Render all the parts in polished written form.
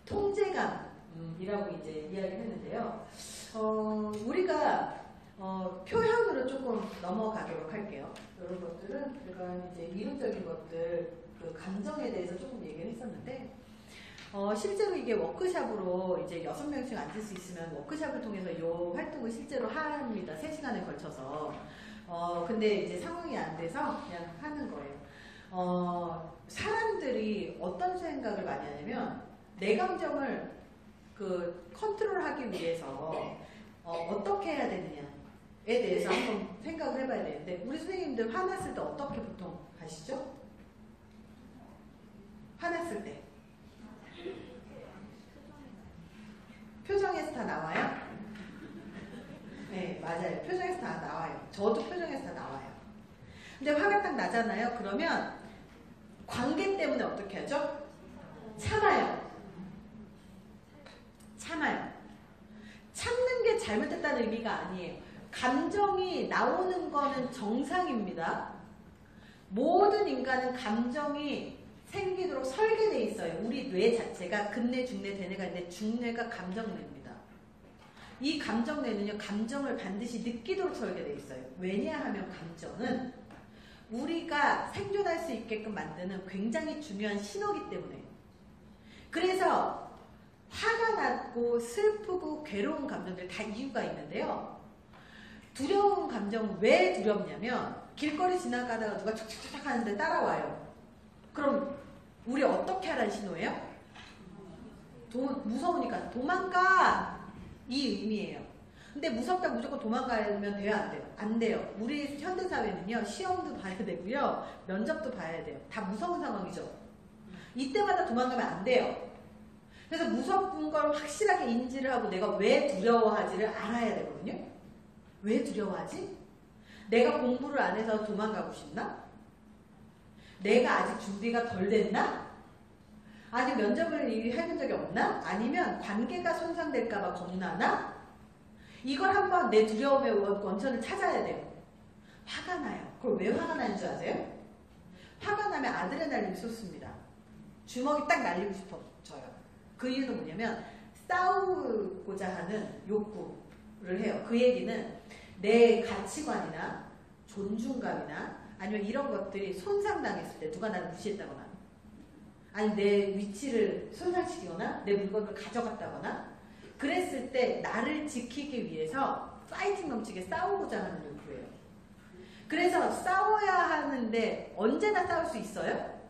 통제감이라고 이제 이야기를 했는데요. 우리가 표현으로 조금 넘어가도록 할게요. 이런 것들은 제가 이제 이론적인 것들, 그 감정에 대해서 조금 얘기를 했었는데, 실제로 이게 워크샵으로 이제 6명씩 앉을 수 있으면 워크샵을 통해서 이 활동을 실제로 합니다. 3시간에 걸쳐서. 근데 이제 상황이 안 돼서 그냥 하는 거예요. 사람들이 어떤 생각을 많이 하냐면, 내 감정을 컨트롤하기 위해서 어떻게 해야 되느냐에 대해서 한번 생각을 해봐야 되는데, 우리 선생님들 화났을 때 어떻게 보통 하시죠? 화났을 때 표정에서 다 나와요? 네, 맞아요. 표정에서 다 나와요. 저도 표정에서 다 나와요. 근데 화가 딱 나잖아요. 그러면 관계 때문에 어떻게 하죠? 참아요. 참는 게 잘못됐다는 의미가 아니에요. 감정이 나오는 거는 정상입니다. 모든 인간은 감정이 생기도록 설계되어 있어요. 우리 뇌 자체가 근뇌, 중뇌, 대뇌가 있는데 중뇌가 감정뇌입니다. 이 감정뇌는요, 감정을 반드시 느끼도록 설계되어 있어요. 왜냐하면 감정은 우리가 생존할 수 있게끔 만드는 굉장히 중요한 신호기 때문에. 그래서 화가 나고 슬프고 괴로운 감정들 다 이유가 있는데요. 두려운 감정은 왜 두렵냐면, 길거리 지나가다가 누가 촉촉촉 하는데 따라와요. 그럼 우리 어떻게 하라는 신호예요? 무서우니까 도망가! 이 의미예요. 근데 무섭다 무조건 도망가면 돼요? 안 돼요? 안 돼요. 우리 현대사회는요, 시험도 봐야 되고요, 면접도 봐야 돼요. 다 무서운 상황이죠. 이때마다 도망가면 안 돼요. 그래서 무서운 걸 확실하게 인지를 하고 내가 왜 두려워하지를 알아야 되거든요. 왜 두려워하지? 내가 공부를 안 해서 도망가고 싶나? 내가 아직 준비가 덜 됐나? 아니 면접을 해본 적이 없나? 아니면 관계가 손상될까봐 겁나나? 이걸 한번 내 두려움의 원천을 찾아야 돼요. 화가 나요. 그걸 왜 화가 나는 줄 아세요? 화가 나면 아드레날린이 솟습니다. 주먹이 딱 날리고 싶어져요. 그 이유는 뭐냐면 싸우고자 하는 욕구를 해요. 그 얘기는 내 가치관이나 존중감이나 아니면 이런 것들이 손상당했을 때, 누가 나를 무시했다거나 아니 내 위치를 손상시키거나 내 물건을 가져갔다거나 그랬을 때 나를 지키기 위해서 파이팅 넘치게 싸우고자 하는 욕구예요. 그래서 싸워야 하는데 언제나 싸울 수 있어요?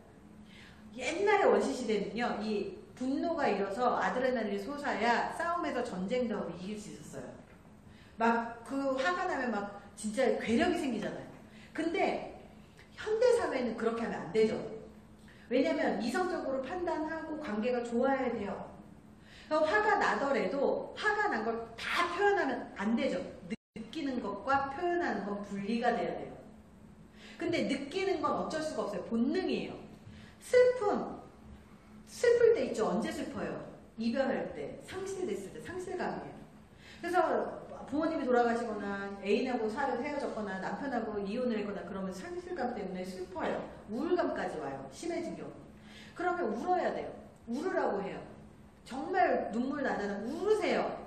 옛날에 원시시대는요, 이 분노가 일어서 아드레날린이 솟아야 싸움에서 전쟁도 이길 수 있었어요. 막 그 화가 나면 막 진짜 괴력이 생기잖아요. 근데 현대사회는 그렇게 하면 안 되죠. 왜냐면 이성적으로 판단하고 관계가 좋아야 돼요. 화가 나더라도 화가 난 걸 다 표현하면 안 되죠. 느끼는 것과 표현하는 건 분리가 돼야 돼요. 근데 느끼는 건 어쩔 수가 없어요. 본능이에요. 슬플 때 있죠. 언제 슬퍼요? 이별할 때, 상실됐을 때, 상실감이에요. 그래서 부모님이 돌아가시거나 애인하고 헤어졌거나 남편하고 이혼을 했거나 그러면 상실감 때문에 슬퍼요. 우울감까지 와요. 심해진 경우. 그러면 울어야 돼요. 울으라고 해요. 정말 눈물 나잖아. 울으세요.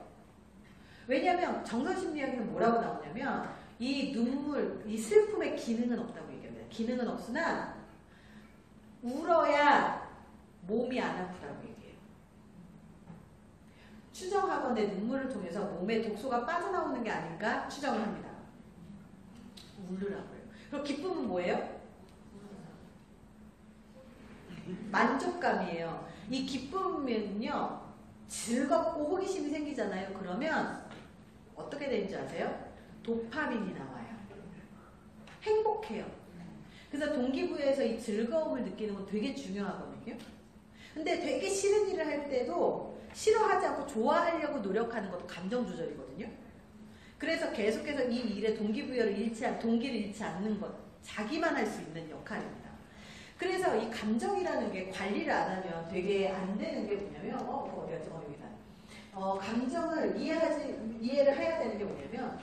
왜냐하면 정서심리학에는 뭐라고 나오냐면 이 눈물, 이 슬픔의 기능은 없다고 얘기합니다. 기능은 없으나 울어야 몸이 안 아프다고 얘기해요. 추정하건대 눈물을 통해서 몸에 독소가 빠져나오는 게 아닌가 추정을 합니다. 울으라고요. 그럼 기쁨은 뭐예요? 만족감이에요. 이 기쁨은요, 즐겁고 호기심이 생기잖아요. 그러면 어떻게 되는지 아세요? 도파민이 나와요. 행복해요. 그래서 동기부여에서 이 즐거움을 느끼는 건 되게 중요하거든요. 근데 되게 싫은 일을 할 때도 싫어하지 않고 좋아하려고 노력하는 것도 감정 조절이거든요. 그래서 계속해서 이 일에 동기를 잃지 않는 것, 자기만 할 수 있는 역할입니다. 그래서 이 감정이라는 게 관리를 안 하면 되게 안 되는 게 뭐냐면, 감정을 이해를 해야 되는 게 뭐냐면,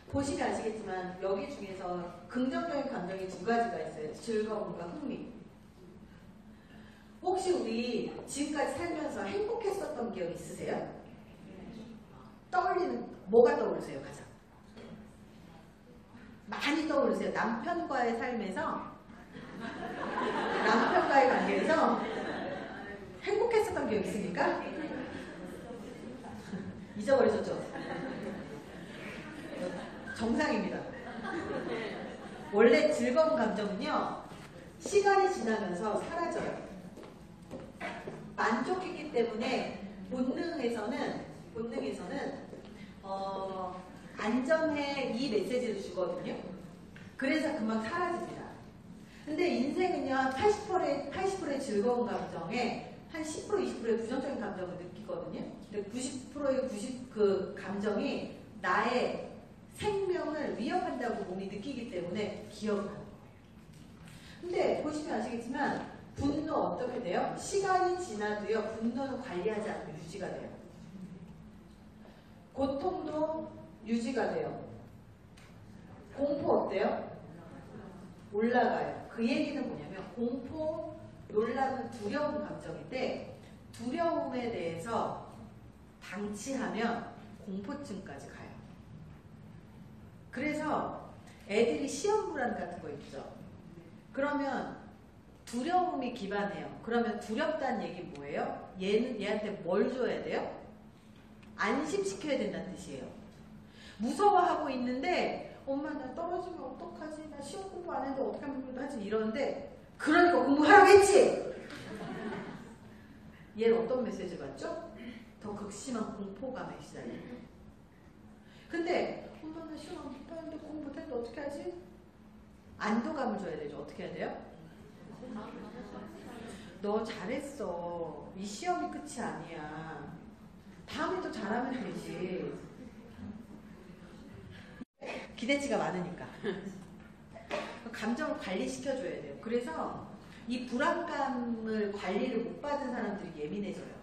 보시면 아시겠지만 여기 중에서 긍정적인 감정이 두 가지가 있어요. 즐거움과 흥미. 혹시 우리 지금까지 살면서 행복했었던 기억 있으세요? 떠올리는 뭐가 떠오르세요? 가장 많이 떠오르세요. 남편과의 삶에서, 남편과의 관계에서 행복했었던 기억 있습니까? 잊어버리셨죠? 정상입니다. 원래 즐거운 감정은요, 시간이 지나면서 사라져요. 만족했기 때문에 본능에서는 안전해 이 메시지를 주거든요. 그래서 금방 사라집니다. 근데 인생은요, 80%의 즐거운 감정에 한 10%, 20%의 부정적인 감정을 느끼거든요. 근데 90%의 그 감정이 나의 생명을 위협한다고 몸이 느끼기 때문에 기억을 하는 거예요. 근데 보시면 아시겠지만 분노 어떻게 돼요? 시간이 지나도요, 분노는 관리하지 않고 유지가 돼요. 고통도 유지가 돼요. 공포 어때요? 올라가요. 그 얘기는 뭐냐면 공포, 놀라운 두려운 감정인데 두려움에 대해서 방치하면 공포증까지 가요. 그래서 애들이 시험 불안 같은 거 있죠. 그러면 두려움이 기반해요. 그러면 두렵다는 얘기 뭐예요? 얘한테 뭘 줘야 돼요? 안심시켜야 된다는 뜻이에요. 무서워하고 있는데 엄마 나 떨어지면 어떡하지? 나 시험 공부 안 했는데 어떻게 하면 하지? 이러는데 그러니까 공부하라고 했지? 얘는 어떤 메시지 받죠? 더 극심한 공포감에 시달려요. 근데 엄마 나 시험 안 봤는데 공부 못했는데 어떻게 하지? 안도감을 줘야 되죠. 어떻게 해야 돼요? 너 잘했어. 이 시험이 끝이 아니야. 다음에 또 잘하면 되지. 기대치가 많으니까. 감정을 관리시켜줘야 돼요. 그래서 이 불안감을 관리를 못 받은 사람들이 예민해져요.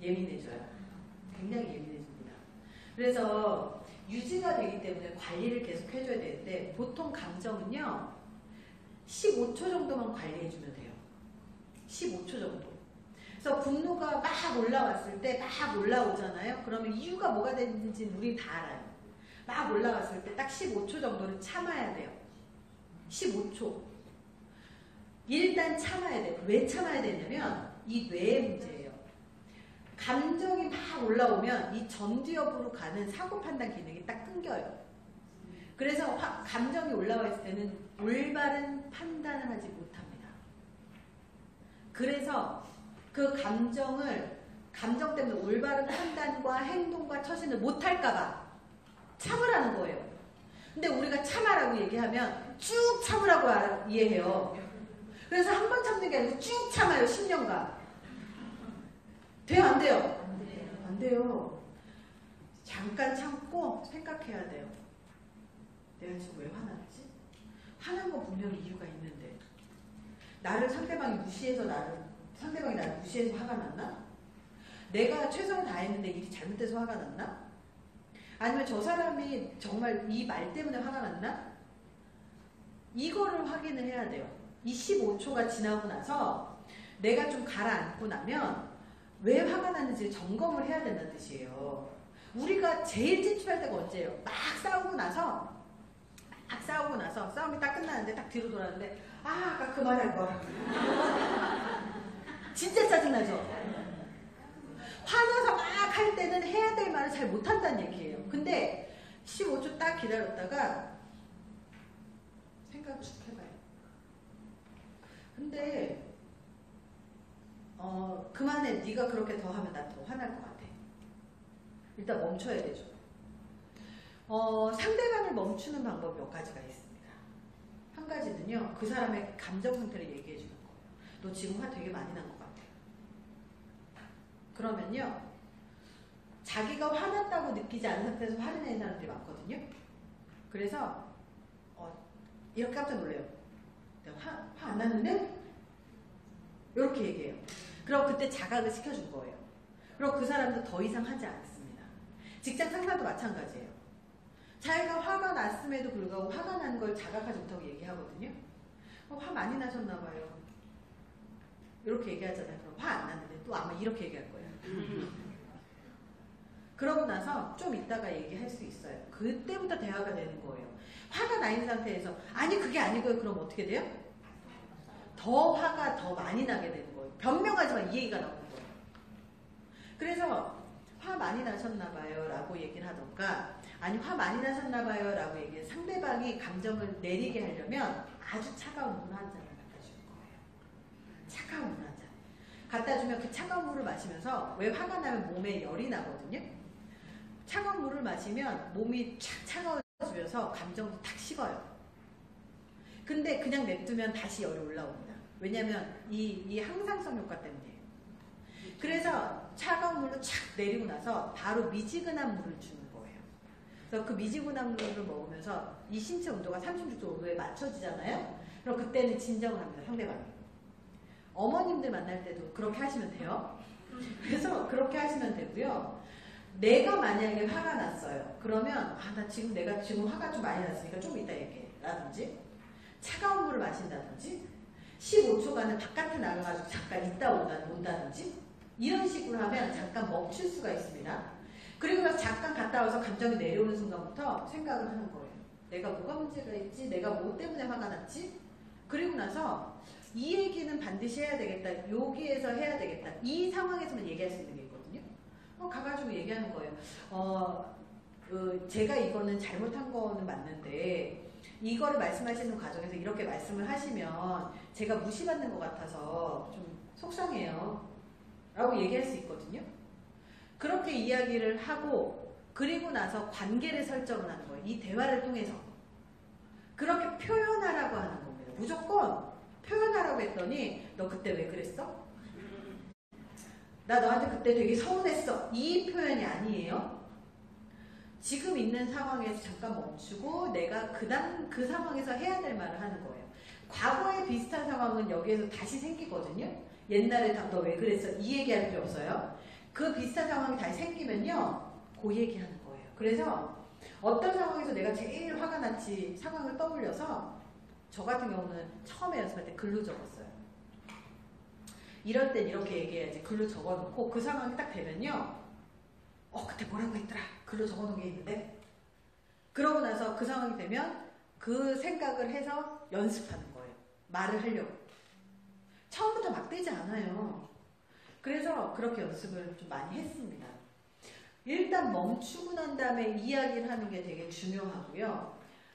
굉장히 예민해집니다. 그래서 유지가 되기 때문에 관리를 계속 해줘야 되는데 보통 감정은요 15초 정도만 관리해주면 돼요. 15초 정도. 그래서 분노가 막 올라왔을 때 막 올라오잖아요. 그러면 이유가 뭐가 됐는지 우리 다 알아요. 막 올라왔을 때 딱 15초 정도를 참아야 돼요. 15초. 일단 참아야 돼요. 왜 참아야 되냐면 이 뇌의 문제예요. 감정이 막 올라오면 이 전두엽으로 가는 사고 판단 기능이 딱 끊겨요. 그래서 감정이 올라와 있을 때는 올바른 판단을 하지 못합니다. 그래서 그 감정 때문에 올바른 판단과 행동과 처신을 못할까봐 참으라는 거예요. 근데 우리가 참아라고 얘기하면 쭉 참으라고 이해해요. 그래서 한 번 참는 게 아니고 쭉 참아요. 10년간. 돼요? 안 돼요? 안 돼요. 잠깐 참고 생각해야 돼요. 내가 지금 왜 화났지? 화난 건 분명히 이유가 있는데 상대방이 나를 무시해서 화가 났나? 내가 최선을 다했는데 일이 잘못돼서 화가 났나? 아니면 저 사람이 정말 이 말 때문에 화가 났나? 이거를 확인을 해야 돼요. 이 15초가 지나고 나서 내가 좀 가라앉고 나면 왜 화가 났는지 점검을 해야 된다는 뜻이에요. 우리가 제일 찝찝할 때가 언제예요? 막 싸우고 나서 싸움이 딱 끝나는데 딱 뒤로 돌아왔는데 아까 그 말 할 걸. 진짜 짜증나죠? 화나서 막 할 때는 해야 될 말을 잘 못한다는 얘기예요. 근데 15초 딱 기다렸다가 생각을 쭉 해봐요. 근데 그만해. 네가 그렇게 더 하면 나 더 화날 것 같아. 일단 멈춰야 되죠. 상대방을 멈추는 방법 몇 가지가 있습니다. 한 가지는요, 그 사람의 감정 상태를 얘기해 주는 거예요. 너 지금 화 되게 많이 난 것 같아. 그러면요, 자기가 화났다고 느끼지 않은 상태에서 화를 내는 사람들이 많거든요. 그래서 이렇게 깜짝 놀래요. 내가 화 안 났는데? 이렇게 얘기해요. 그럼 그때 자각을 시켜준 거예요. 그럼 그 사람도 더 이상 하지 않습니다. 직장 상사도 마찬가지예요. 자기가 화가 났음에도 불구하고 화가 난 걸 자각하지 못하고 얘기하거든요. 화 많이 나셨나 봐요. 이렇게 얘기하잖아요. 그럼 화 안 났는데 또 아마 이렇게 얘기할 거예요. 그러고 나서 좀 이따가 얘기할 수 있어요. 그때부터 대화가 되는 거예요. 화가 나 있는 상태에서 아니 그게 아니고요. 그럼 어떻게 돼요? 더 화가 더 많이 나게 되는 거예요. 변명하지만 이 얘기가 나오는 거예요. 그래서 화 많이 나셨나 봐요 라고 얘기를 하던가 아니 화 많이 나셨나 봐요 라고 얘기해 상대방이 감정을 내리게 하려면 아주 차가운 물 한 잔을 갖다 주는 거예요. 차가운 물 한 잔. 갖다 주면 그 차가운 물을 마시면서 왜 화가 나면 몸에 열이 나거든요. 차가운 물을 마시면 몸이 촥 차가워지면서 감정도 탁 식어요. 근데 그냥 냅두면 다시 열이 올라옵니다. 왜냐면 이 항상성 효과 때문이에요. 그래서 차가운 물로 착 내리고 나서 바로 미지근한 물을 주는 거예요. 그래서 그 미지근한 물을 먹으면서 이 신체 온도가 36.5도에 맞춰지잖아요. 그럼 그때는 진정을 합니다. 상대방이. 어머님들 만날 때도 그렇게 하시면 돼요. 그래서 그렇게 하시면 되고요. 내가 만약에 화가 났어요. 그러면 내가 지금 화가 좀 많이 났으니까 좀 이따 얘기해 라든지 차가운 물을 마신다든지 15초간은 바깥에 나가가지고 잠깐 있다 온다든지 이런 식으로 하면 잠깐 멈출 수가 있습니다. 그리고 나서 잠깐 갔다 와서 감정이 내려오는 순간부터 생각을 하는 거예요. 내가 뭐가 문제가 있지? 내가 뭐 때문에 화가 났지? 그리고 나서 이 얘기는 반드시 해야 되겠다. 여기에서 해야 되겠다. 이 상황에서만 얘기할 수 있는 게 있거든요. 가가지고 얘기하는 거예요. 제가 이거는 잘못한 거는 맞는데 이거를 말씀하시는 과정에서 이렇게 말씀을 하시면 제가 무시받는 것 같아서 좀 속상해요. 라고 얘기할 수 있거든요. 그렇게 이야기를 하고 그리고 나서 관계를 설정을 하는 거예요. 이 대화를 통해서. 그렇게 표현하라고 하는 겁니다. 무조건 표현하라고 했더니 너 그때 왜 그랬어? 나 너한테 그때 되게 서운했어. 이 표현이 아니에요. 지금 있는 상황에서 잠깐 멈추고 내가 그 상황에서 해야 될 말을 하는 거예요. 과거에 비슷한 상황은 여기에서 다시 생기거든요. 옛날에 너 왜 그랬어? 이 얘기할 필요 없어요. 그 비슷한 상황이 다시 생기면요. 그 얘기하는 거예요. 그래서 어떤 상황에서 내가 제일 화가 났지 상황을 떠올려서 저 같은 경우는 처음에 연습할 때 글로 적었어요. 이럴 땐 이렇게 얘기해야지. 글로 적어놓고 그 상황이 딱 되면요. 그때 뭐라고 했더라. 글로 적어놓은 게 있는데. 그러고 나서 그 상황이 되면 그 생각을 해서 연습하는 거예요. 말을 하려고. 처음부터 막 되지 않아요. 그래서 그렇게 연습을 좀 많이 했습니다. 일단 멈추고 난 다음에 이야기를 하는 게 되게 중요하고요.